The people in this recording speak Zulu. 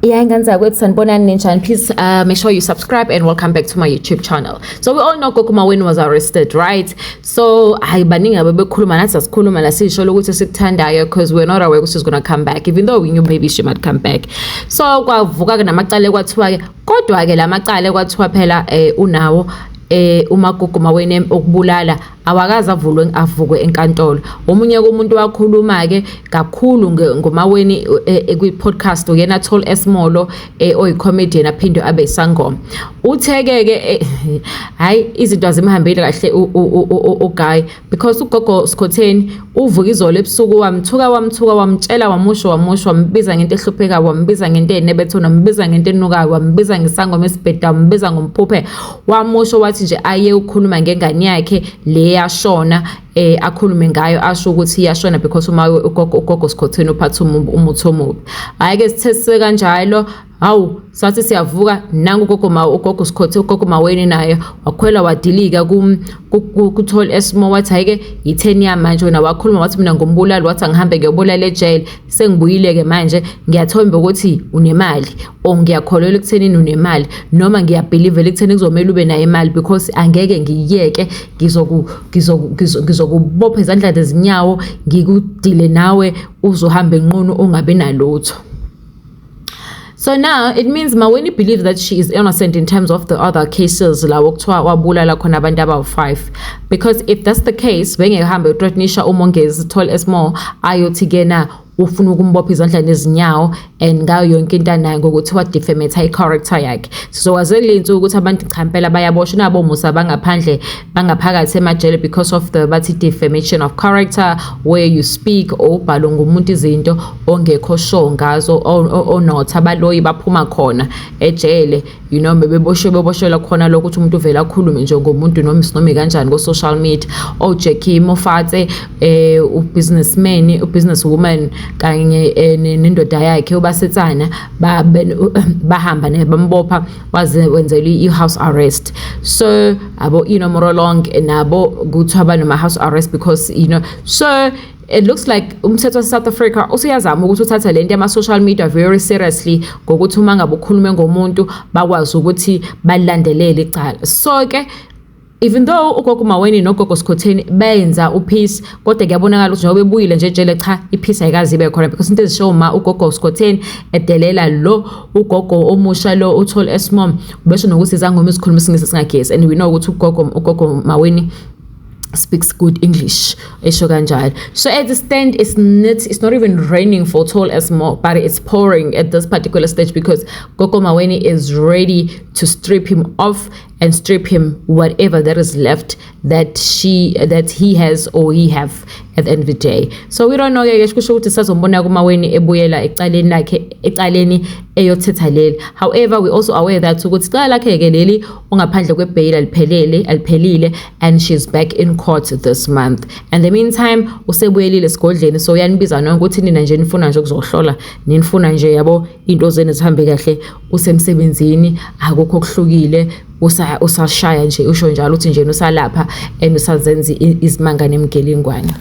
Yeah, please make sure you subscribe and welcome back to my YouTube channel. So we all know Gogo Maweni was arrested, right? So because we're not aware she's gonna come back, even though we knew maybe she might come back. So unawo uma Gogo Maweni okubulala awakaza avukwe enkantolo. Omunye komuntu wakhuluma ke kakhulu ngoMaweni kwi podcast uyena Tall Esmolo oyicomedian aphinde abe isangoma. Utheke ke hayi izinto azimhambile kahle uGuy because uGogo Skhotheni uvuka izolo ebusuku wamthuka wamtshela wamusho wambiza ngento ehlupheka wambiza ngento enebethona wambiza ngento enukayo wambiza ngesangoma esibheda wambiza ngomphuphe wamusho wathi nje aye ukukhuluma ngengane yakhe le yashona akhulume ngayo asho ukuthi iyashona because uGogo Skhotheni uphathe umuthi omubi. Ayike sithese kanjalo hawu sathi siyavuka nangu uGogo Skhotheni uGogo Maweni naye wakhwela wadilika ku Tall Esmo wathi ayike i10 yamanje wena wakhuluma wathi mina ngombulali wathi angihambe ngiyobulala ejail sengibuyile ke manje ngiyathomba ukuthi unemali ngiyakholelwa ekuthenini unemali noma ngiyabelieve ekutheni kuzomela ube nayo imali because angeke ngiyeke ngizokubopha izandla zezinyawo ngikudile nawe uzohamba enqunu ungabe nalutho. So now it means Maweni believes that she is innocent in terms of the other cases la wokuthiwa wabulala khona abantu aba5, because if that's the case bengehambe uthreatenisha umongezi Tall Esmo ayothi kena ufuna ukumbopha izandla nezinyawo and ngayo yonke into anayo ngokuthi wa defamate i-character yakhe. So wazelenze ukuthi abantu champela bayaboshwa nabo musa bangaphandle bangaphakathi emajele because of the bathi defamation of character, where you speak obhalo ngomuntu izinto ongekho show ngazo onotha abaloyi baphuma khona ejele, you know, beboshela khona lokuthi umuntu uvela akhulume nje ngomuntu noma isinome kanjani ku social media. Jackie Mofatse businesswoman kanye nendoda yakhe ubasetsana bahamba bambopha wenzela i-house arrest. So abo Morolong nabo kuthiwa banoma house arrest because so it looks like umthetho South Africa usiyazama ukuthi uthatha lento ama social media very seriously ngokuthi uma ngabe ukhulume ngomuntu bakwazi ukuthi balandelele icala. So ke even though uGogo Maweni noGogo Skhotheni benza upeace kodwa kuyabonakala ukuthi njengoba ebuyile nje ejele cha ipeace ayikazi ibe khona because into ezishow ma uGogo Skhotheni edelela lo ugogo omusha lo uTall Esmo besho nokuthi izangoma isikhuluma isingisi singagesi, and we know ukuthi uGogo Maweni speaks good English. So at the stand it's not even raining for Tall Esmo, but it's pouring at this particular stage because Gogo Maweni is ready to strip him off and strip him whatever that is left that he has or he have at the end of the day. So we don't know yeke kusho ukuthi sazombona kuMaweni ebuyela ecaleni lakhe ecaleni eyothetha leli. However, we also aware that ukuthi icala lakhe ke leli ungaphandle kwebail aliphelile and she's back in court this month. And the meantime usebuyelile esigodleni, so uyanibiza nonke ukuthi nina nje nifuna nje ukuzohlola nifuna nje yabo into zenu zihambe kahle usemsebenzini akukho okuhlukile usashaya nje usho njalo uthi nje usalapha and usazenza izimanga nemgelingwane.